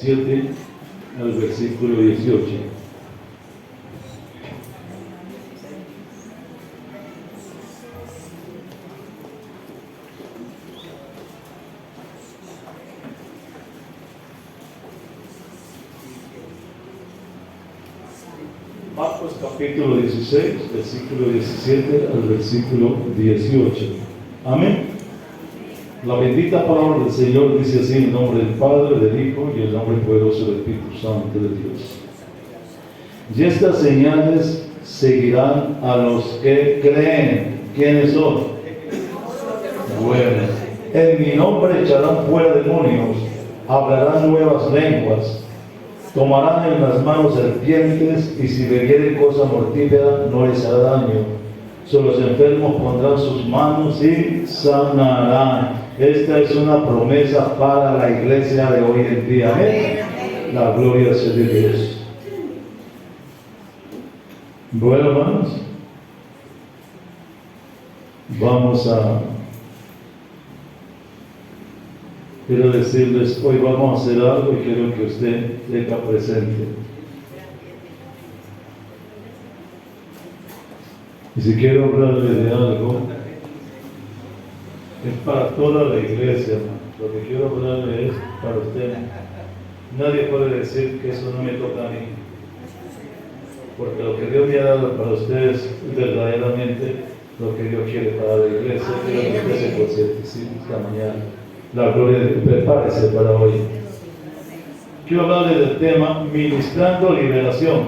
7 al versículo 18. Marcos capítulo 16, versículo 17 al versículo 18. Amén. La bendita palabra del Señor dice así en el nombre del Padre, del Hijo y el nombre poderoso del Espíritu Santo de Dios. Y estas señales seguirán a los que creen. ¿Quiénes son? Buenos. En mi nombre echarán fuera demonios, hablarán nuevas lenguas. Tomarán en las manos serpientes, y si bebieren cosa mortífera no les hará daño. Sobre los enfermos pondrán sus manos y sanarán. Esta es una promesa para la iglesia de hoy en día. ¿Eh? La gloria sea de Dios. Bueno, hermanos, quiero decirles, hoy vamos a hacer algo y quiero que usted tenga presente. Y si quiero hablarle de algo, es para toda la iglesia, hermano. Lo que quiero hablarle es para usted. Nadie puede decir que eso no me toca a mí, porque lo que Dios me ha dado para ustedes es verdaderamente lo que Dios quiere para la iglesia. Quiero que usted se concientice esta mañana. La gloria de Dios, prepárese para hoy. Quiero hablarle del tema ministrando liberación.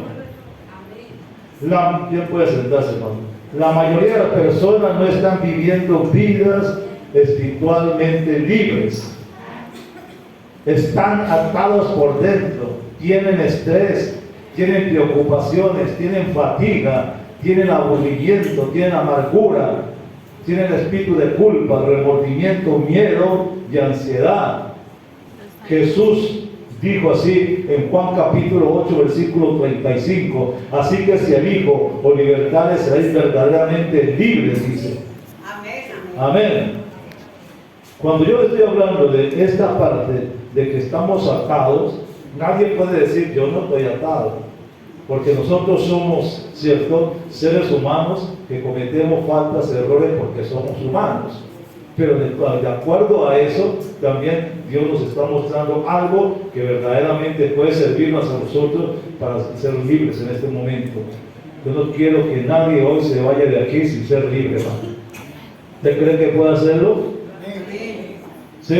¿Quién puede sentarse, hermano? La mayoría de las personas no están viviendo vidas espiritualmente libres. Están atados por dentro, tienen estrés, tienen preocupaciones, tienen fatiga, tienen aburrimiento, tienen amargura, tienen espíritu de culpa, remordimiento, miedo y ansiedad. Jesús dijo así en Juan capítulo 8 versículo 35: así que si el Hijo os libertare, seréis verdaderamente libres, dice. Amén. Amén. Cuando yo estoy hablando de esta parte de que estamos atados, nadie puede decir yo no estoy atado, porque nosotros somos, cierto, seres humanos que cometemos faltas, errores, porque somos humanos. Pero de acuerdo a eso, también Dios nos está mostrando algo que verdaderamente puede servirnos a nosotros para ser libres en este momento. Yo no quiero que nadie hoy se vaya de aquí sin ser libre, hermano. ¿Usted cree que puede hacerlo? ¿Sí?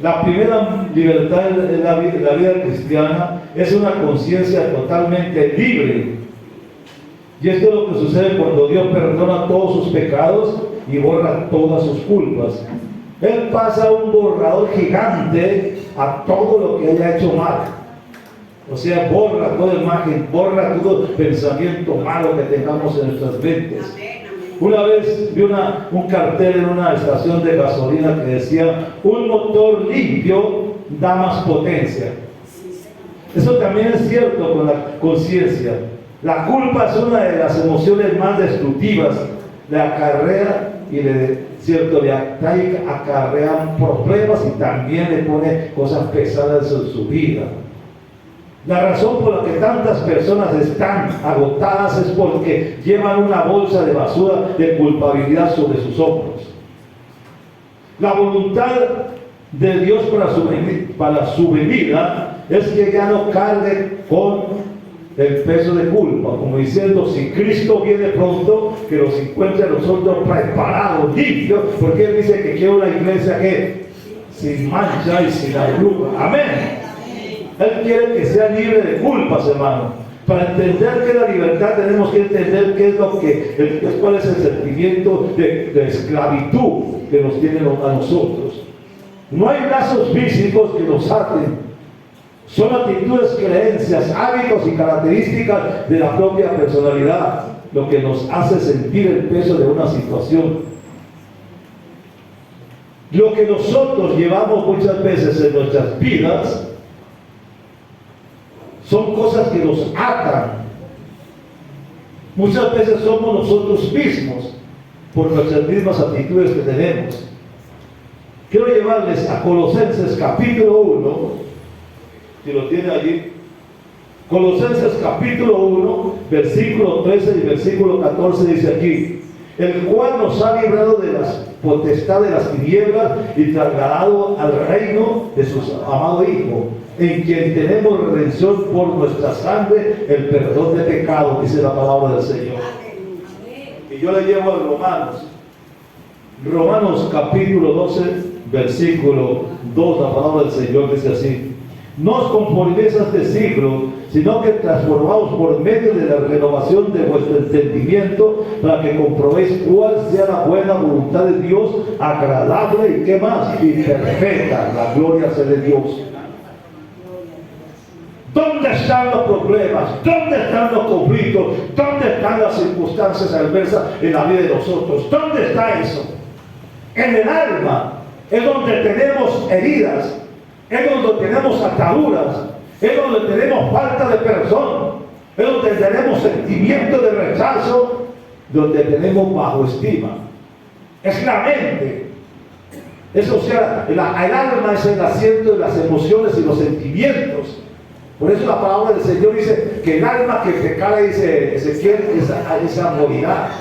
La primera libertad en la vida cristiana es una conciencia totalmente libre. Y esto es lo que sucede cuando Dios perdona todos sus pecados y borra todas sus culpas. Él pasa un borrador gigante a todo lo que haya hecho mal. O sea, borra toda imagen, borra todo pensamiento malo que tengamos en nuestras mentes. Una vez vi un cartel en una estación de gasolina que decía: un motor limpio da más potencia. Eso también es cierto con la conciencia. La culpa es una de las emociones más destructivas. Le acarrea y le acarrean problemas y también le pone cosas pesadas en su vida. La razón por la que tantas personas están agotadas es porque llevan una bolsa de basura de culpabilidad sobre sus hombros. La voluntad de Dios para su venida es que ya no cargue con el peso de culpa, como diciendo: si Cristo viene pronto, que los encuentre a nosotros preparados, limpios, porque Él dice que quiere una iglesia que sin mancha y sin arruga. Amén. Él quiere que sea libre de culpas, hermano. Para entender que la libertad tenemos que entender cuál es el sentimiento de esclavitud que nos tiene a nosotros. No hay lazos físicos que nos aten. Son actitudes, creencias, hábitos y características de la propia personalidad lo que nos hace sentir el peso de una situación. Lo que nosotros llevamos muchas veces en nuestras vidas son cosas que nos atan. Muchas veces somos nosotros mismos por nuestras mismas actitudes que tenemos. Quiero llevarles a Colosenses capítulo 1, Si lo tiene allí. Colosenses capítulo 1, versículo 13 y versículo 14 dice aquí: el cual nos ha librado de las potestades de las tinieblas y trasladado al reino de su amado Hijo, en quien tenemos redención por nuestra sangre, el perdón de pecados, dice la palabra del Señor. Y yo le llevo a Romanos capítulo 12, versículo 2, la palabra del Señor dice así: no os conforméis a este siglo, sino que transformaos por medio de la renovación de vuestro entendimiento, para que comprobéis cuál sea la buena voluntad de Dios, agradable y qué más, y perfecta. La gloria sea de Dios. ¿Dónde están los problemas? ¿Dónde están los conflictos? ¿Dónde están las circunstancias adversas en la vida de nosotros? ¿Dónde está eso? En el alma es donde tenemos heridas, es donde tenemos ataduras, es donde tenemos falta de perdón, es donde tenemos sentimiento de rechazo, donde tenemos bajo estima. Es la mente. Eso, o sea, el alma es el asiento de las emociones y los sentimientos. Por eso la palabra del Señor dice que el alma que pecare, dice Ezequiel, esa morirá.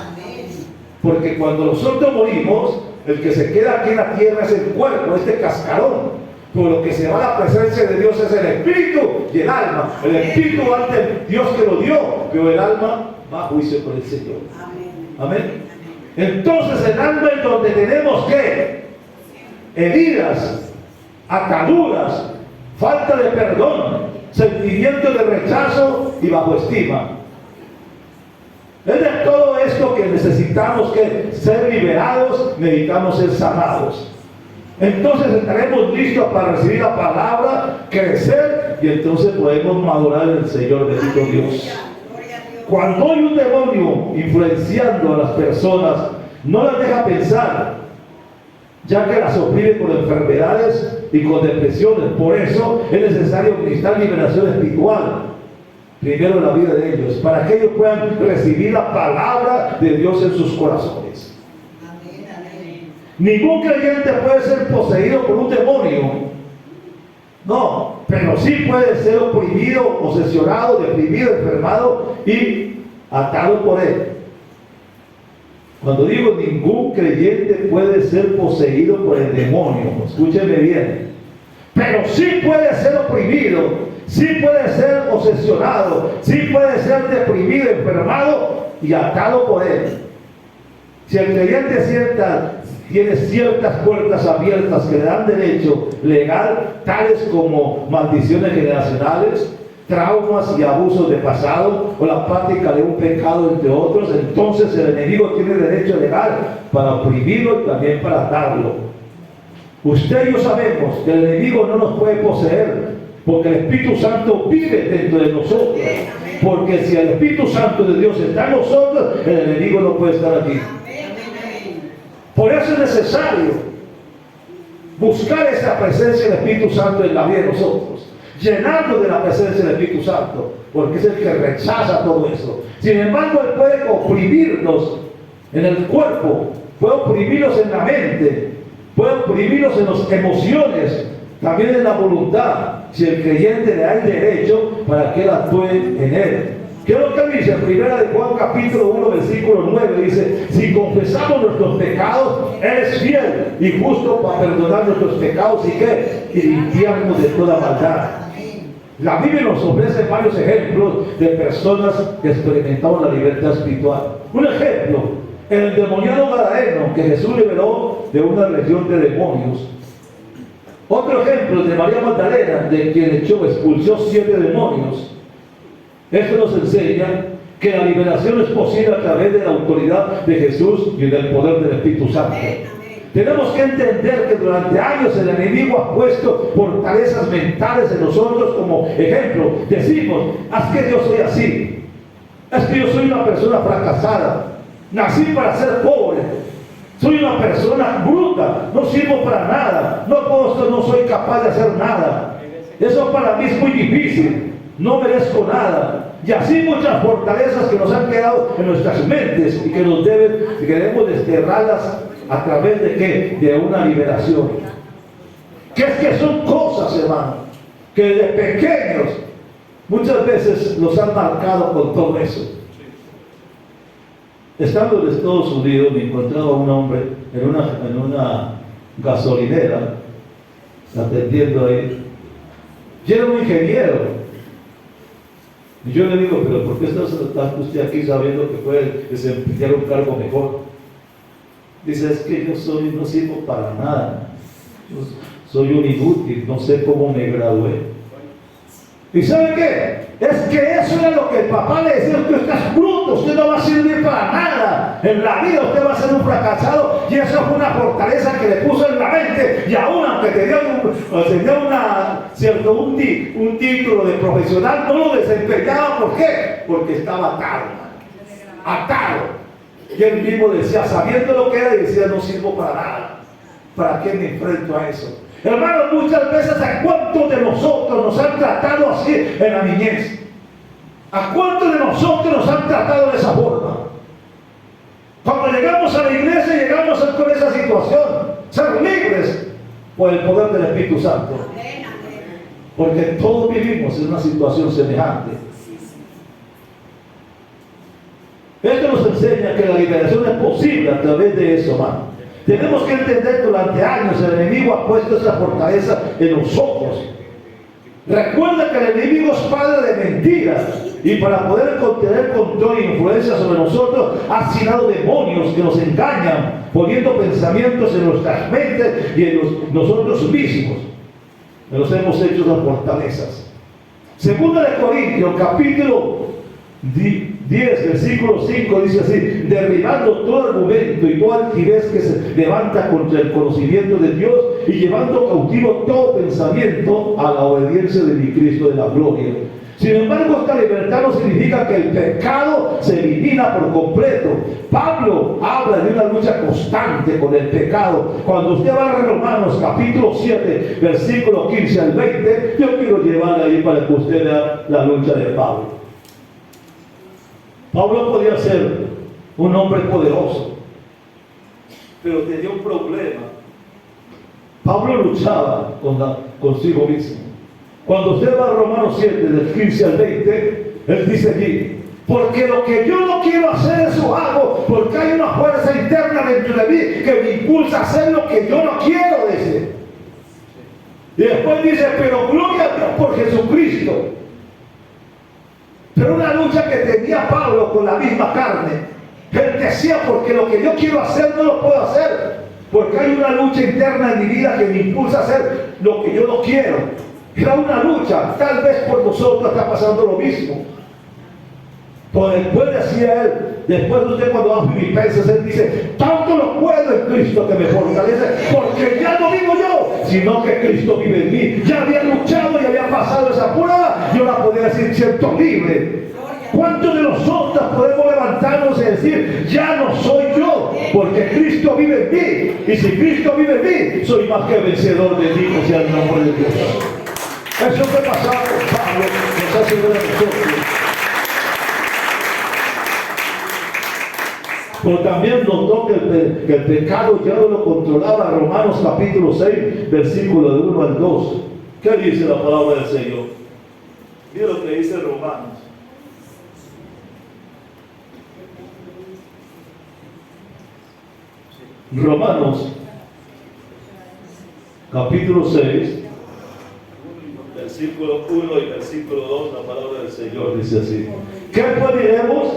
Porque cuando nosotros morimos, el que se queda aquí en la tierra es el cuerpo, este cascarón. Pero lo que se va a la presencia de Dios es el espíritu y el alma. El espíritu ante Dios que lo dio, pero el alma va a juicio con el Señor. Amén. Entonces el alma es donde tenemos que heridas, ataduras, falta de perdón, sentimiento de rechazo y bajo estima. Es de todo esto que necesitamos que ser liberados, necesitamos ser sanados. Entonces estaremos listos para recibir la palabra, crecer, y entonces podemos madurar en el Señor, bendito Dios. Cuando hay un demonio influenciando a las personas, no las deja pensar, ya que las oprime con enfermedades y con depresiones. Por eso es necesario ministrar liberación espiritual primero en la vida de ellos, para que ellos puedan recibir la palabra de Dios en sus corazones. Ningún creyente puede ser poseído por un demonio, no, pero sí puede ser oprimido, obsesionado, deprimido, enfermado y atado por él. Cuando digo ningún creyente puede ser poseído por el demonio, escúcheme bien, pero sí puede ser oprimido, sí puede ser obsesionado, sí puede ser deprimido, enfermado y atado por él. Si el creyente tiene ciertas puertas abiertas que le dan derecho legal, tales como maldiciones generacionales, traumas y abusos de pasado, o la práctica de un pecado, entre otros, entonces el enemigo tiene derecho legal para oprimirlo y también para atarlo. Usted y yo sabemos que el enemigo no nos puede poseer, porque el Espíritu Santo vive dentro de nosotros. Porque si el Espíritu Santo de Dios está en nosotros, el enemigo no puede estar aquí. Por eso es necesario buscar esa presencia del Espíritu Santo en la vida de nosotros, llenarnos de la presencia del Espíritu Santo, porque es el que rechaza todo eso. Sin embargo, Él puede oprimirnos en el cuerpo, puede oprimirnos en la mente, puede oprimirnos en las emociones, también en la voluntad, si el creyente le da el derecho para que Él actúe en él. ¿Qué es lo que dice? En primera de Juan capítulo 1 versículo 9 dice: si confesamos nuestros pecados, Él es fiel y justo para perdonar nuestros pecados y ¿qué? Y limpiarnos de toda maldad. La Biblia nos ofrece varios ejemplos de personas que experimentaron la libertad espiritual. Un ejemplo, el endemoniado gadareno que Jesús liberó de una legión de demonios. Otro ejemplo de María Magdalena, de quien expulsó 7 demonios. Esto nos enseña que la liberación es posible a través de la autoridad de Jesús y del poder del Espíritu Santo. Tenemos que entender que durante años el enemigo ha puesto fortalezas mentales en nosotros como ejemplo. Decimos: es que yo soy así, es que yo soy una persona fracasada, nací para ser pobre, soy una persona bruta, no sirvo para nada, no soy capaz de hacer nada, eso para mí es muy difícil, no merezco nada. Y así muchas fortalezas que nos han quedado en nuestras mentes y que debemos desterrarlas a través de ¿qué? De una liberación. Que es que son cosas, hermano, que desde pequeños muchas veces los han marcado con todo eso. Estando en Estados Unidos, me encontraba un hombre en una gasolinera, atendiendo ahí, y era un ingeniero. Y yo le digo, pero ¿por qué está usted aquí sabiendo que puede desempeñar un cargo mejor? Dice, es que yo no sirvo para nada. Yo soy un inútil, no sé cómo me gradué. ¿Y sabe qué? Es que eso era lo que el papá le decía: usted es bruto, usted no va a servir para nada. En la vida usted va a ser un fracasado. Y eso fue una fortaleza que le puso en la mente. Y aún aunque tenía un título de profesional, no lo desempeñaba. ¿Por qué? Porque estaba atado. Atado. Y él mismo decía, sabiendo lo que era, y decía, no sirvo para nada. ¿Para qué me enfrento a eso? Hermanos, muchas veces ¿a cuántos de nosotros nos han tratado así en la niñez? ¿A cuántos de nosotros nos han tratado de esa forma? Cuando llegamos a la iglesia, llegamos con esa situación, ser libres por el poder del Espíritu Santo. Porque todos vivimos en una situación semejante. Esto nos enseña que la liberación es posible a través de eso, hermano. Tenemos que entender que durante años el enemigo ha puesto esa fortaleza en nosotros. Recuerda que el enemigo es padre de mentiras, y para poder tener control e influencia sobre nosotros ha asignado demonios que nos engañan, poniendo pensamientos en nuestras mentes y en nosotros mismos. Nos hemos hecho las fortalezas. Segunda de Corintios, capítulo 10, versículo 5, dice así: derribando todo argumento y toda altivez que se levanta contra el conocimiento de Dios, y llevando cautivo todo pensamiento a la obediencia de mi Cristo de la gloria. Sin embargo, esta libertad no significa que el pecado se elimina por completo. Pablo habla de una lucha constante con el pecado. Cuando usted va a Romanos capítulo 7, versículo 15 al 20, yo quiero llevarle ahí para que usted vea la lucha de Pablo. Pablo podía ser un hombre poderoso, pero tenía un problema. Pablo luchaba consigo mismo. Cuando usted va a Romanos 7, del 15 al 20, él dice allí: porque lo que yo no quiero hacer, eso hago, porque hay una fuerza interna dentro de mí que me impulsa a hacer lo que yo no quiero, dice. Y después dice: pero gloria a Dios por Jesucristo. Pero una lucha que tenía Pablo con la misma carne. Él decía: porque lo que yo quiero hacer no lo puedo hacer, porque hay una lucha interna en mi vida que me impulsa a hacer lo que yo no quiero. Era una lucha. Tal vez por nosotros está pasando lo mismo. Pero después decía él, después de usted cuando va a Filipenses, él dice: tanto lo puedo en Cristo que me fortalece, porque ya no vivo yo, sino que Cristo vive en mí. Ya había luchado y había pasado esa prueba, y ahora podía decir: siento libre. ¿Cuántos de nosotros podemos levantarnos y decir: ya no soy yo, porque Cristo vive en mí? Y si Cristo vive en mí, soy más que vencedor, bendito sea el nombre de Dios. Eso que pasaba con Pablo nos hace ver a nosotros. Pero también notó que el pecado ya no lo controlaba. Romanos capítulo 6, versículo de 1 al 2. ¿Qué dice la palabra del Señor? Mira lo que dice Romanos. Romanos capítulo 6, versículo 1 y versículo 2, la palabra del Señor dice así: ¿qué pues diremos?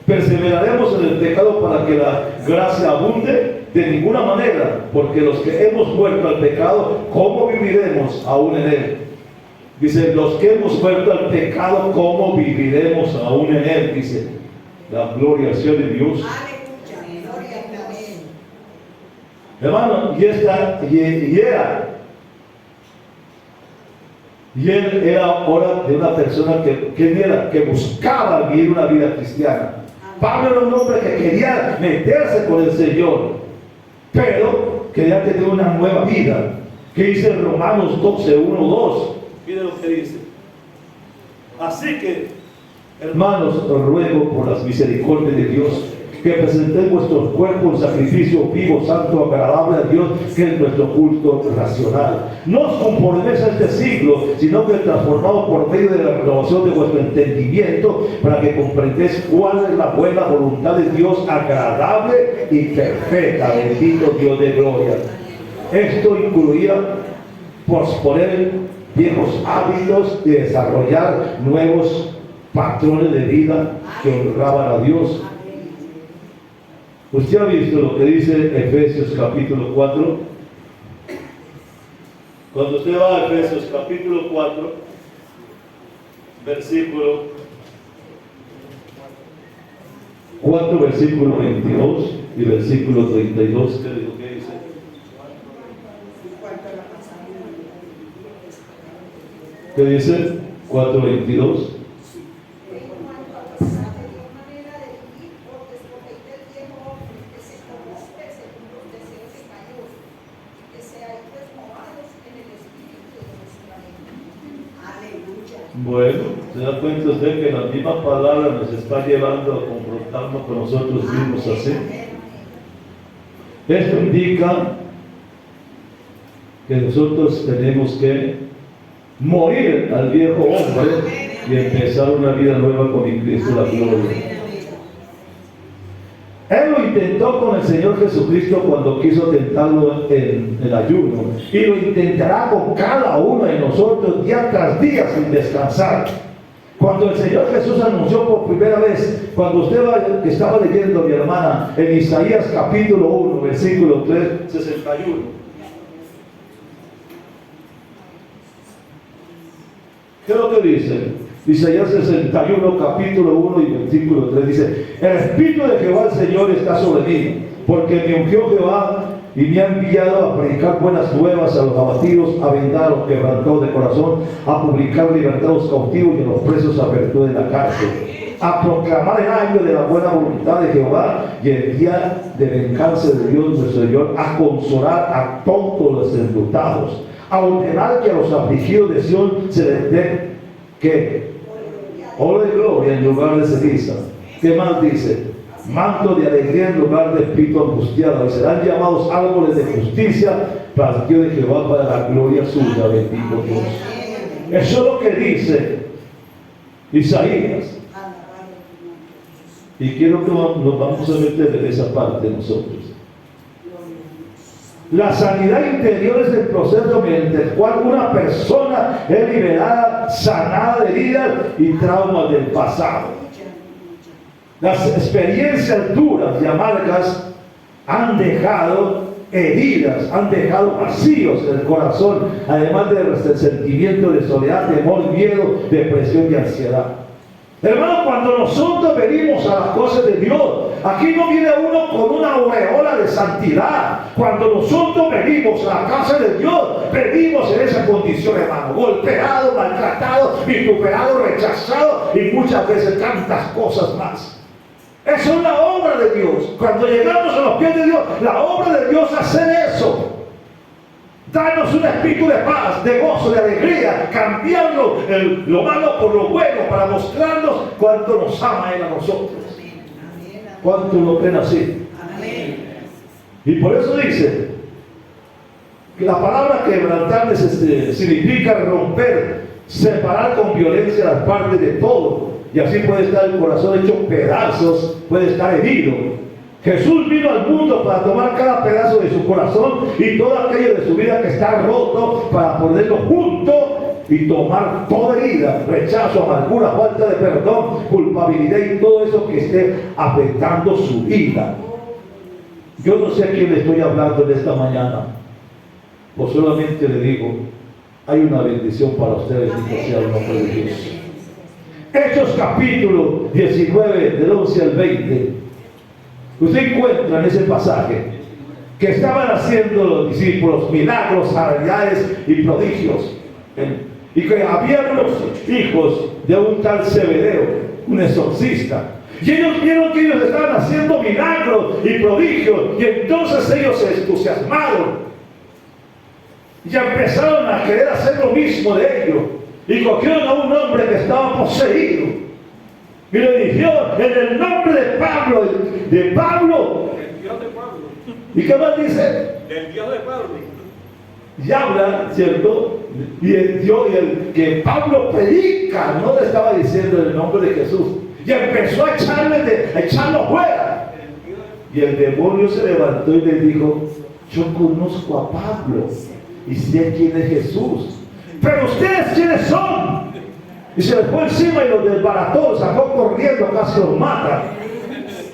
¿Perseveraremos en el pecado para que la gracia abunde? De ninguna manera, porque los que hemos muerto al pecado, ¿cómo viviremos aún en él? Dice: los que hemos muerto al pecado, ¿cómo viviremos aún en él? Dice, la gloria sea de Dios. Hermano, y él era ahora de una persona que buscaba vivir una vida cristiana. Pablo era un hombre que quería meterse con el Señor, pero quería tener una nueva vida. ¿Qué dice Romanos 12, 1, 2? Mire lo que dice: así que, hermanos, os ruego por las misericordias de Dios que presentéis vuestros cuerpos en sacrificio vivo, santo, agradable a Dios, que es nuestro culto racional. No os conforméis a este siglo, sino que transformados por medio de la renovación de vuestro entendimiento, para que comprendáis cuál es la buena voluntad de Dios, agradable y perfecta. Bendito Dios de gloria. Esto incluía posponer viejos hábitos y desarrollar nuevos patrones de vida que honraban a Dios. ¿Usted ha visto lo que dice Efesios capítulo 4? Cuando usted va a Efesios capítulo 4, versículo 4, versículo 22 y versículo 32, ¿qué dice? ¿Qué dice? 4:22. Bueno, se da cuenta usted que la misma palabra nos está llevando a confrontarnos con nosotros mismos así. Esto indica que nosotros tenemos que morir al viejo hombre y empezar una vida nueva con el Cristo la gloria. Él lo intentó con el Señor Jesucristo cuando quiso tentarlo en el ayuno, y lo intentará con cada uno de nosotros día tras día sin descansar. Cuando el Señor Jesús anunció por primera vez, cuando usted que estaba leyendo, mi hermana, en Isaías capítulo 1, versículo 3, 61. ¿Qué es lo que dice? Isaías 61, capítulo 1 y versículo 3 dice: el Espíritu de Jehová el Señor está sobre mí, porque me ungió Jehová y me ha enviado a predicar buenas nuevas a los abatidos, a vendar a los quebrantados de corazón, a publicar libertad a los cautivos y a los presos apertura de la cárcel, a proclamar el año de la buena voluntad de Jehová y el día de venganza de Dios nuestro Señor, a consolar a todos los enlutados, a ordenar que a los afligidos de Sión se les dé ¿qué? Oro de gloria en lugar de ceniza. ¿Qué más dice? Manto de alegría en lugar de espíritu angustiado, y serán llamados árboles de justicia, plantío de Jehová para la gloria suya. Bendito Dios. Eso es lo que dice Isaías. Y quiero que nos vamos a meter en esa parte nosotros. La sanidad interior es el proceso mediante el cual una persona es liberada, sanada de heridas y traumas del pasado. Las experiencias duras y amargas han dejado heridas, han dejado vacíos en el corazón, además de resentimiento, de soledad, temor, miedo, depresión y ansiedad. Hermano, cuando nosotros venimos a las cosas de Dios, aquí no viene uno con una aureola de santidad. Cuando nosotros venimos a la casa de Dios, venimos en esa condición, hermano, golpeado, maltratado, vituperado, rechazado y muchas veces tantas cosas más. Eso es la obra de Dios. Cuando llegamos a los pies de Dios, la obra de Dios es hacer eso. Danos un espíritu de paz, de gozo, de alegría, cambiando lo malo por lo bueno, para mostrarnos cuánto nos ama Él a nosotros. Cuánto lo creen así. Y por eso dice que la palabra quebrantar significa romper, separar con violencia las partes de todo. Y así puede estar el corazón hecho pedazos, puede estar herido. Jesús vino al mundo para tomar cada pedazo de su corazón y todo aquello de su vida que está roto, para ponerlo junto y tomar toda herida, rechazo, amargura, falta de perdón, culpabilidad y todo eso que esté afectando su vida. Yo no sé a quién le estoy hablando en esta mañana, pues solamente le digo, hay una bendición para ustedes, y sea el nombre de Dios. Hechos capítulo 19, del 11 al 20. Usted encuentra en ese pasaje que estaban haciendo los discípulos milagros, sanidades y prodigios, y que había unos hijos de un tal Zebedeo, un exorcista, y ellos vieron que ellos estaban haciendo milagros y prodigios, y entonces ellos se entusiasmaron y empezaron a querer hacer lo mismo de ellos, y cogieron a un hombre que estaba poseído Y le dijeron en el nombre de Pablo, El Dios de Pablo. ¿Y qué más dice? El Dios de Pablo. Y habla, ¿cierto? Y el Dios, y el que Pablo predica, no le estaba diciendo en el nombre de Jesús. Y empezó a echarlo fuera. Y el demonio se levantó y le dijo: yo conozco a Pablo y sé quién es Jesús, pero ustedes quiénes son. Y se le fue encima y los desbarató, sacó corriendo, casi los mata.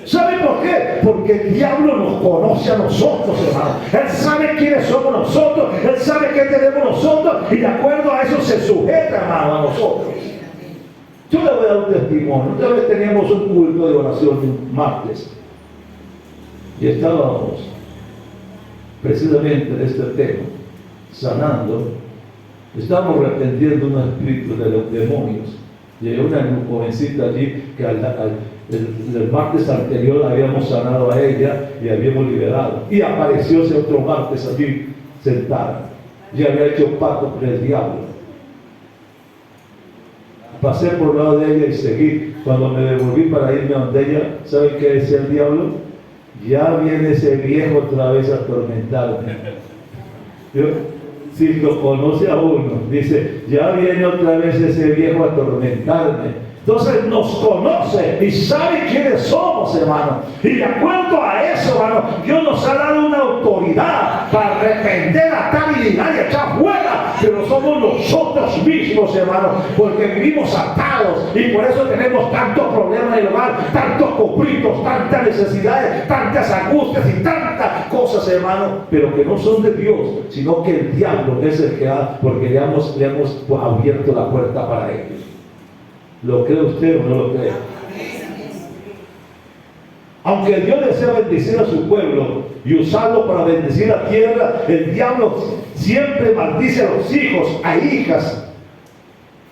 ¿Saben por qué? Porque el diablo nos conoce a nosotros, hermano. Él sabe quiénes somos nosotros, él sabe qué tenemos nosotros, y de acuerdo a eso se sujeta, hermano, a nosotros. Yo le voy a dar un testimonio. Una vez teníamos un culto de oración un martes y estábamos precisamente de este tema, sanando. Estábamos reprendiendo un espíritu de los demonios. Llegó una jovencita allí que el martes anterior habíamos sanado a ella y habíamos liberado. Y apareció ese otro martes allí sentada. Y había hecho pacto con el diablo. Pasé por el lado de ella y seguí. Cuando me devolví para irme a donde ella, ¿saben qué decía el diablo? Ya viene ese viejo otra vez a atormentarme. Si lo conoce a uno, dice: ya viene otra vez ese viejo a atormentarme. Entonces nos conoce y sabe quiénes somos, hermano. Y de acuerdo a eso, hermano, Dios nos ha dado una autoridad para reprender, atar y ligar y echar fuera. Pero somos nosotros mismos, hermano, porque vivimos atados y por eso tenemos tantos problemas en el hogar, tantos conflictos, tantas necesidades, tantas angustias y tantas cosas, hermano, pero que no son de Dios, sino que el diablo es el que ha, porque le hemos abierto la puerta para ellos. ¿Lo cree usted o no lo cree? Aunque Dios desea bendecir a su pueblo y usarlo para bendecir la tierra, el diablo siempre maldice a los hijos, a hijas,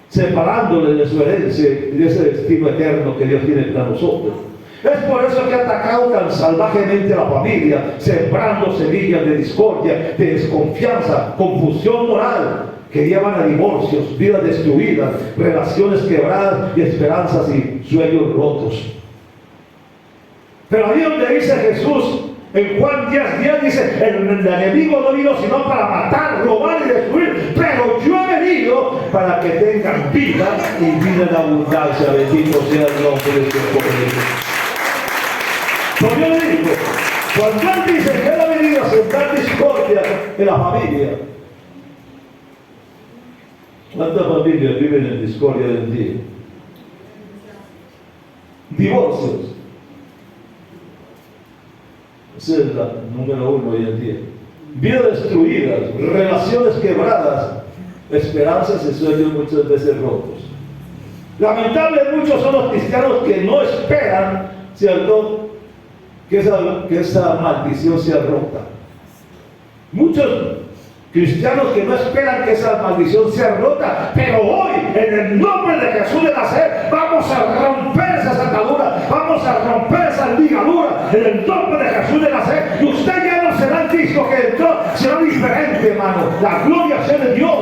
separándoles de su herencia y de ese destino eterno que Dios tiene para nosotros. Es por eso que ha atacado tan salvajemente a la familia, sembrando semillas de discordia, de desconfianza, confusión moral, que llevan a divorcios, vidas destruidas, relaciones quebradas y esperanzas y sueños rotos. Pero ahí donde dice Jesús, en Juan 10:10 dice: el enemigo no vino sino para matar, robar y destruir, pero yo he venido para que tengan vida y vida en abundancia. Bendito sea el nombre de Dios. Pero yo le digo, cuando él dice que él ha venido a sembrar discordia en la familia, ¿cuántas familias viven en discordia hoy en día? Divorcios. Esa es la número uno hoy en día. Vidas destruidas, relaciones quebradas, esperanzas y sueños muchas veces rotos. Lamentablemente muchos son los cristianos que no esperan, ¿cierto?, que esa maldición sea rota. Muchos cristianos que no esperan que esa maldición sea rota, pero hoy, en el nombre de Jesús de Nazaret, vamos a romper esas ataduras, vamos a romper esas ligaduras, en el nombre de Jesús de Nazaret, y usted ya no será el Cristo que entró, será diferente, hermano. La gloria sea de Dios.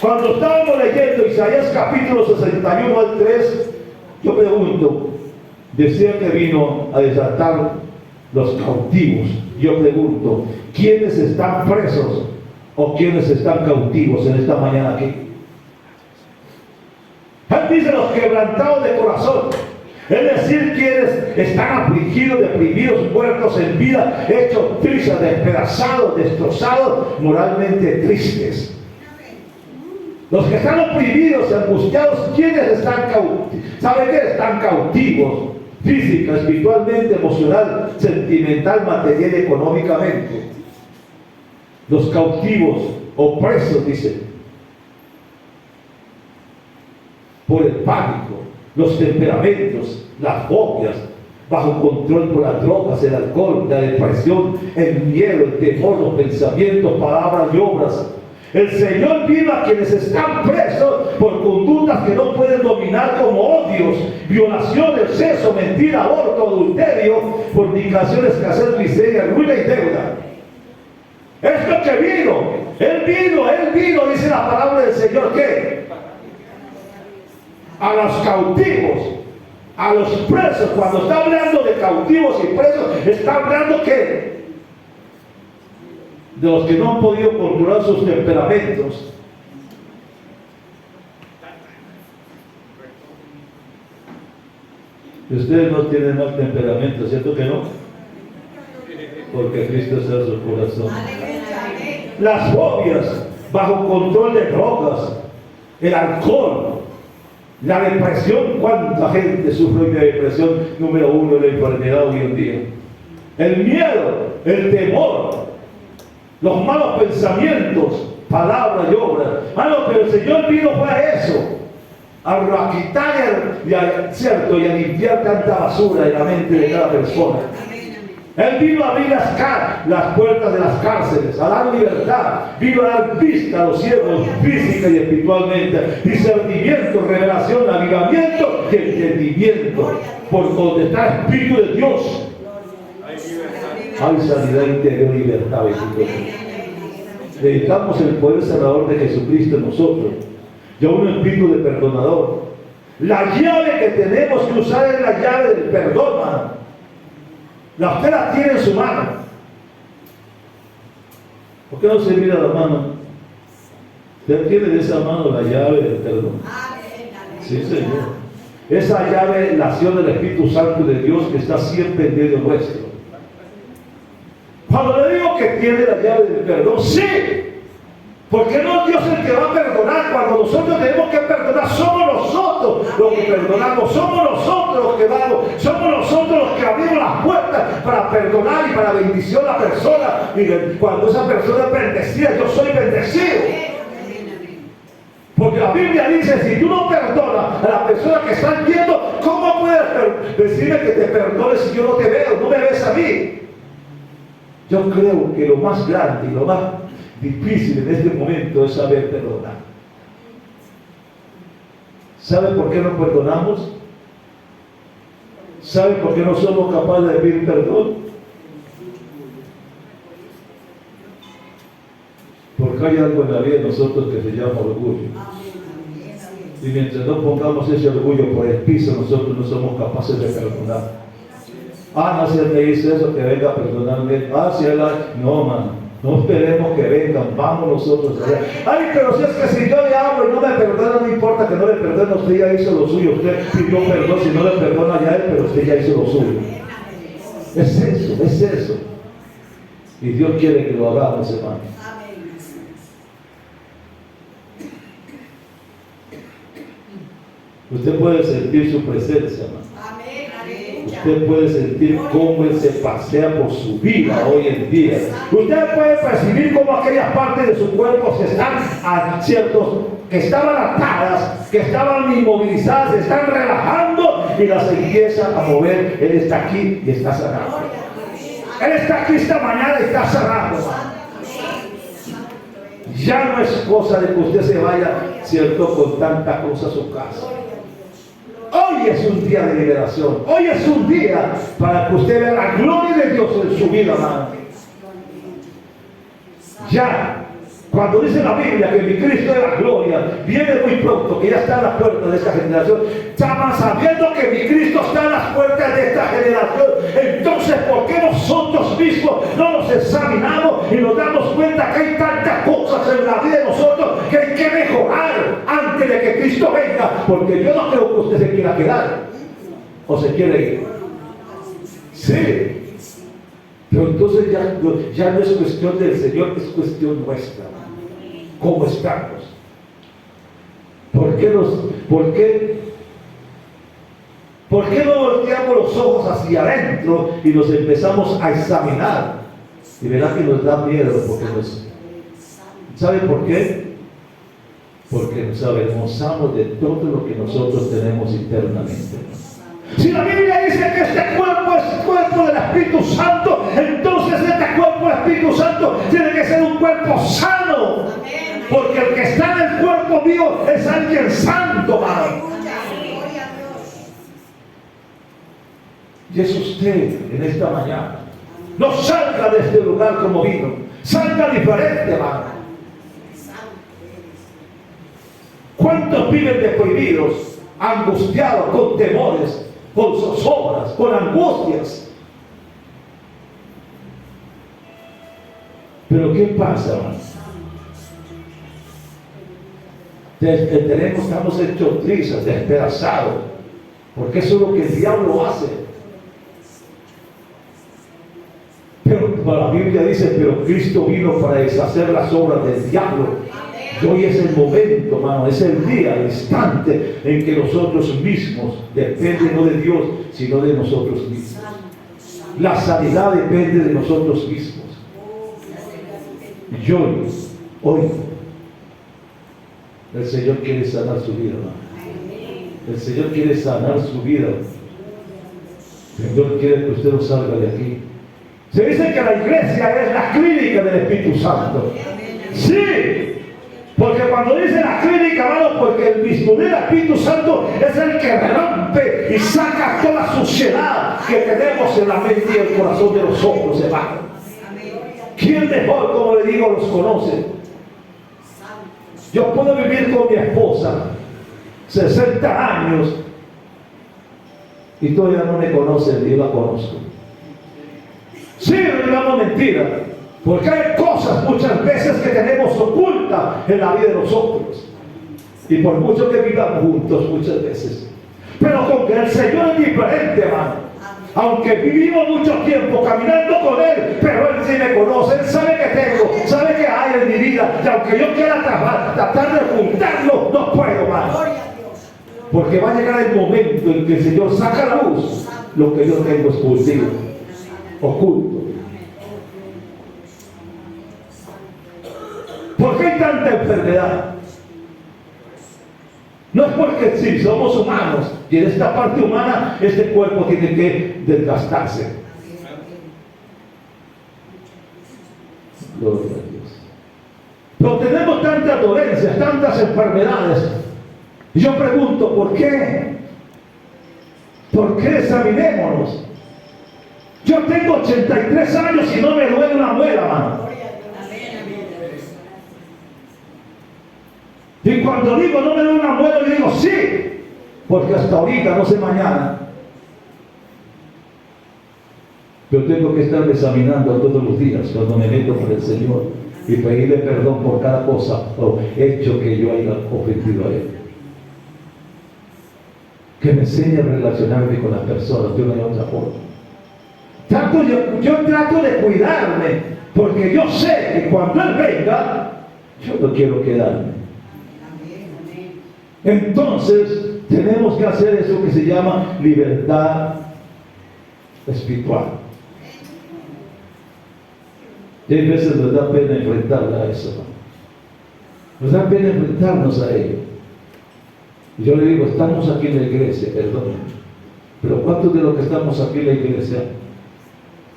Cuando estábamos leyendo Isaías capítulo 61 al 3, yo pregunto, decía que vino a desatar los cautivos. Yo pregunto, ¿quiénes están presos o quiénes están cautivos en esta mañana aquí? Él dice: los quebrantados de corazón, es decir, quienes están afligidos, deprimidos, muertos en vida, hechos trizas, despedazados, destrozados, moralmente tristes. Los que están oprimidos, angustiados, ¿quiénes están cautivos? ¿Saben qué? Están cautivos física, espiritualmente, emocional, sentimental, material y económicamente. Los cautivos, opresos, dice, por el pánico, los temperamentos, las fobias, bajo control por las drogas, el alcohol, la depresión, el miedo, el temor, los pensamientos, palabras y obras. El Señor vino a quienes están presos por conductas que no pueden dominar, como odios, violaciones, sexo, mentira, aborto, adulterio, fornicación, escasez, miseria, ruina y deuda. Es lo que vino. Él vino, dice la palabra del Señor, ¿qué? a los cautivos, a los presos. Cuando está hablando de cautivos y presos, está hablando que de los que no han podido controlar sus temperamentos. Y ustedes no tienen mal temperamento, ¿cierto que no? Porque Cristo está en su corazón. Las fobias, bajo control de drogas, el alcohol, la depresión. ¿Cuánta gente sufre de depresión? Número uno de la enfermedad hoy en día. El miedo, el temor, los malos pensamientos, palabras y obras. Pero el Señor vino fue a eso, a quitar y a limpiar tanta basura de la mente de cada persona. Él vino a abrir las puertas de las cárceles, a dar libertad, vino a dar vista a los ciegos, física y espiritualmente, discernimiento, revelación, avivamiento y entendimiento, por donde está el Espíritu de Dios. Hay sanidad interior y libertad, bendito Dios. Necesitamos el poder sanador de Jesucristo en nosotros, y a un espíritu de perdonador. La llave que tenemos que usar es la llave del perdón, hermano. Usted la tiene en su mano. ¿Por qué no se mira la mano? Usted tiene en esa mano la llave del perdón. Sí, Señor. Esa llave nació del Espíritu Santo de Dios que está siempre en medio nuestro. Cuando le digo que tiene la llave del perdón, sí, porque no es Dios el que va a perdonar. Cuando nosotros tenemos que perdonar, somos nosotros los que perdonamos, somos nosotros los que damos, somos nosotros los que abrimos las puertas para perdonar y para bendición a la persona. Y cuando esa persona es bendecida, yo soy bendecido. Porque la Biblia dice, si tú no perdonas a la persona que estás viendo, ¿cómo puedes decirme que te perdones si yo no te veo, no me ves a mí? Yo creo que lo más grande y lo más difícil en este momento es saber perdonar. ¿Sabe por qué no perdonamos? ¿Sabe por qué no somos capaces de pedir perdón? Porque hay algo en la vida de nosotros que se llama orgullo. Y mientras no pongamos ese orgullo por el piso, nosotros no somos capaces de perdonar. No, si él me hizo eso, que venga a perdonarme. Si él no, mano. No esperemos que vengan, vamos nosotros allá. Pero si es que si yo le hablo y no me perdona, no importa que no le perdone, usted ya hizo lo suyo. Usted pidió perdón, si no le perdona ya él, pero usted ya hizo lo suyo. Es eso, es eso. Y Dios quiere que lo hagamos, hermano. Usted puede sentir su presencia, hermano. Usted puede sentir cómo Él se pasea por su vida hoy en día. Usted puede percibir cómo aquellas partes de su cuerpo se están que estaban atadas, que estaban inmovilizadas, se están relajando y las empiezan a mover. Él está aquí y está sanando. Él está aquí esta mañana y está sanando. Ya no es cosa de que usted se vaya, cierto, con tanta cosa a su casa. Hoy es un día de liberación. Hoy es un día para que usted vea la gloria de Dios en su vida, hermano. Ya, cuando dice la Biblia que mi Cristo de la gloria viene muy pronto, que ya está en las puertas de esta generación, estamos sabiendo que mi Cristo está en las puertas de esta generación. Entonces, ¿por qué nosotros mismos no nos examinamos y nos damos cuenta que hay tantas cosas en la vida de nosotros que hay que mejorar antes de que Cristo venga? Porque yo no creo que usted se quiera quedar o se quiere ir. Sí. Pero entonces ya no es cuestión del Señor, es cuestión nuestra. ¿Cómo estamos? ¿Por qué no volteamos los ojos hacia adentro y nos empezamos a examinar? Y verá que nos da miedo, ¿sabe por qué? Porque nos avergonzamos de todo lo que nosotros tenemos internamente. Si la Biblia dice que este cuerpo es el cuerpo del Espíritu Santo, entonces este cuerpo del Espíritu Santo tiene que ser un cuerpo sano. Porque el que está en el cuerpo mío es alguien santo, hermano. Y es usted en esta mañana. No salga de este lugar como vino. Salga diferente, hermano. ¿Cuántos viven deprimidos? angustiado, con temores, con zozobras, con angustias. Pero ¿qué pasa, hermano? Estamos hechos trizas, despedazados, porque eso es lo que el diablo hace. Pero la Biblia dice, pero Cristo vino para deshacer las obras del diablo. Y hoy es el momento, hermano, es el día, el instante en que nosotros mismos, depende no de Dios, sino de nosotros mismos. La sanidad depende de nosotros mismos. Y hoy, el Señor quiere sanar su vida, hermano. El Señor quiere sanar su vida. El Señor quiere que usted no salga de aquí. Se dice que la iglesia es la clínica del Espíritu Santo. Sí, porque cuando dice la clínica, hermano, porque el mismo del Espíritu Santo es el que rompe y saca toda suciedad que tenemos en la mente y el corazón de los hombres, hermano. ¿Quién mejor, como le digo, los conoce? Yo puedo vivir con mi esposa 60 años y todavía no me conoce, ni yo la conozco. Sí, no digamos mentira, porque hay cosas muchas veces que tenemos ocultas en la vida de nosotros, y por mucho que vivamos juntos muchas veces, pero con que el Señor es diferente, hermano. Aunque vivimos mucho tiempo caminando con Él, pero Él sí me conoce, Él sabe que tengo, sabe que hay en mi vida, y aunque yo quiera tratar de ocultarlo, no puedo, hermano. Porque va a llegar el momento en que el Señor saca a la luz lo que yo tengo escondido, oculto. ¿Por qué hay tanta enfermedad? No es porque sí, somos humanos y en esta parte humana este cuerpo tiene que desgastarse. Gloria a Dios. Pero tenemos tantas dolencias, tantas enfermedades. Y yo pregunto, ¿por qué? ¿Por qué? Examinémonos. Yo tengo 83 años y no me duele una muela, mano. Y cuando digo no me duele una muela, yo digo sí, porque hasta ahorita, no sé mañana, yo tengo que estar examinando todos los días cuando me meto por el Señor y pedirle perdón por cada cosa o hecho que yo haya ofendido a Él. Que me enseñe a relacionarme con las personas de una y otra forma. Yo trato de cuidarme, porque yo sé que cuando Él venga, yo no quiero quedarme. Entonces, tenemos que hacer eso que se llama libertad espiritual. Y hay veces nos da pena enfrentarla a eso, ¿no? Nos da pena enfrentarnos a ello. Y yo le digo, estamos aquí en la iglesia, perdónenme, pero ¿cuántos de los que estamos aquí en la iglesia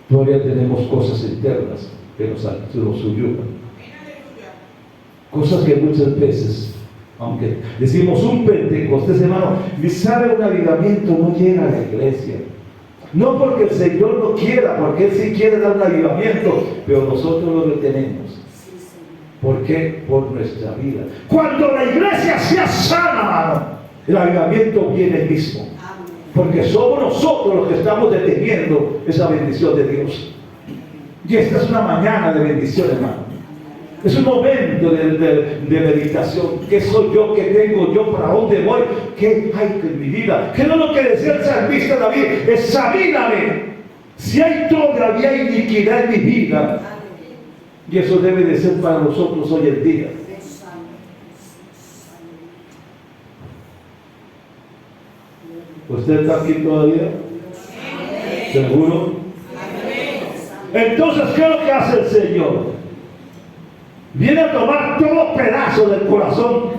todavía tenemos cosas internas que nos subyugan? Cosas que muchas veces, aunque decimos un Pentecostés, hermano, ni sabe un avivamiento, no llega a la iglesia. No porque el Señor no quiera, porque Él sí quiere dar un avivamiento, pero nosotros lo detenemos. ¿Por qué? Por nuestra vida. Cuando la iglesia sea sana, hermano, el avivamiento viene mismo. Porque somos nosotros los que estamos deteniendo esa bendición de Dios. Y esta es una mañana de bendición, hermano. Es un momento de meditación. ¿Qué soy yo? ¿Qué tengo yo? ¿Para dónde voy? ¿Qué hay en mi vida? ¿Qué no es lo que decía el salmista David? Examíname si hay todavía iniquidad en mi vida. Y eso debe de ser para nosotros hoy en día. ¿Usted está aquí todavía? ¿Seguro? Entonces, ¿qué es lo que hace el Señor? Viene a tomar todo pedazo del corazón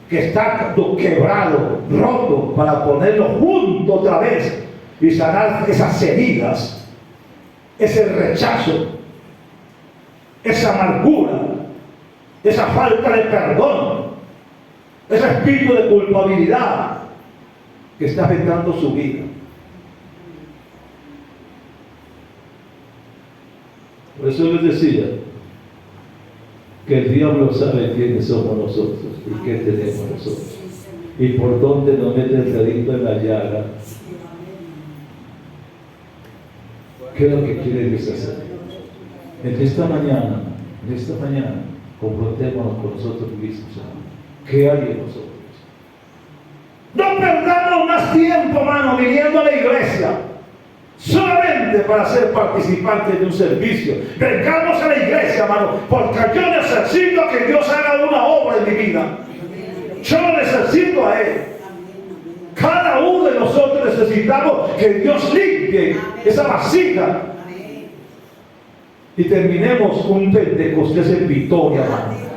que está quebrado, roto, para ponerlo junto otra vez y sanar esas heridas, ese rechazo, esa amargura, esa falta de perdón, ese espíritu de culpabilidad que está afectando su vida. Por eso les decía que el diablo sabe quiénes somos nosotros y qué tenemos nosotros. ¿Y por dónde nos mete el dedito en la llaga? ¿Qué es lo que quiere Dios hacer? En esta mañana, confrontémonos con nosotros mismos, hermano. ¿Qué hay en nosotros? No perdamos más tiempo, hermano, viniendo a la iglesia solamente para ser participantes de un servicio. Vengamos a la iglesia, hermano, porque yo necesito que Dios haga una obra en mi vida. Yo necesito a Él. Cada uno de nosotros necesitamos que Dios limpie esa vasija y terminemos un Pentecostés en victoria, hermano.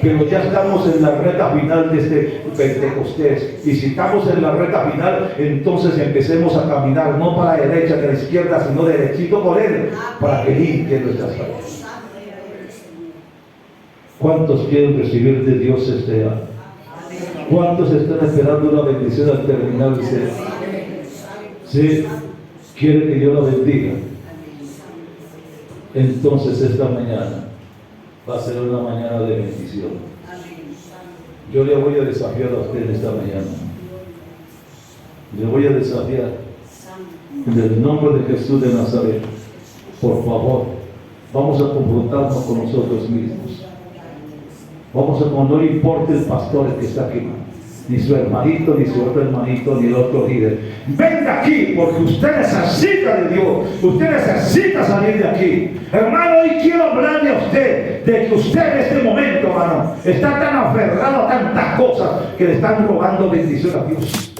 Pero ya estamos en la recta final de este Pentecostés. Y si estamos en la recta final, entonces empecemos a caminar no para la derecha ni a la izquierda, sino derechito con Él, para que limpie nuestras vidas. ¿Cuántos quieren recibir de Dios este año? ¿Cuántos están esperando una bendición al terminar el ser? ¿Sí? ¿Quieren que Dios lo bendiga? Entonces esta mañana va a ser una mañana de bendición. Yo le voy a desafiar a usted esta mañana. Le voy a desafiar en el nombre de Jesús de Nazaret. Por favor, vamos a confrontarnos con nosotros mismos. Vamos a, no le importa el pastor que está aquí, ni su hermanito, ni su otro hermanito, ni el otro líder. Venga aquí, porque usted necesita de Dios. Usted necesita salir de aquí. Hermano, hoy quiero hablarle a usted de que usted en este momento, hermano, está tan aferrado a tantas cosas que le están robando bendición a Dios.